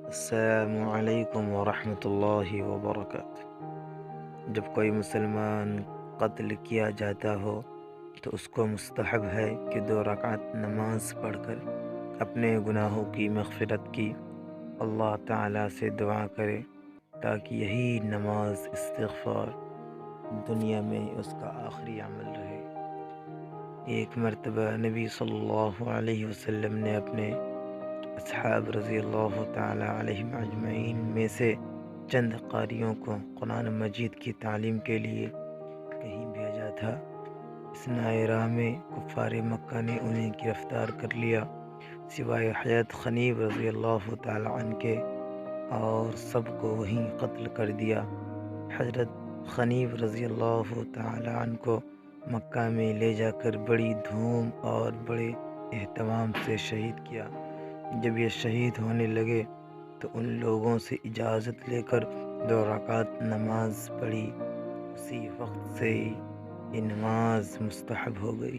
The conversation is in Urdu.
السلام علیکم ورحمۃ اللہ وبرکاتہ۔ جب کوئی مسلمان قتل کیا جاتا ہو تو اس کو مستحب ہے کہ 2 رکعت نماز پڑھ کر اپنے گناہوں کی مغفرت کی اللہ تعالیٰ سے دعا کرے، تاکہ یہی نماز استغفار دنیا میں اس کا آخری عمل رہے۔ ایک مرتبہ نبی صلی اللہ علیہ وسلم نے اپنے اصحاب رضی اللہ تعالی علیہم اجمعین میں سے چند قاریوں کو قرآن مجید کی تعلیم کے لیے کہیں بھیجا تھا۔ اس نائے راہ میں کفار مکہ نے انہیں گرفتار کر لیا، سوائے حضرت خنیف رضی اللہ تعالی عنہ کے، اور سب کو وہیں قتل کر دیا۔ حضرت خنیف رضی اللہ تعالی عنہ کو مکہ میں لے جا کر بڑی دھوم اور بڑے اہتمام سے شہید کیا۔ جب یہ شہید ہونے لگے تو ان لوگوں سے اجازت لے کر 2 رکعت نماز پڑھی۔ اسی وقت سے یہ نماز مستحب ہو گئی۔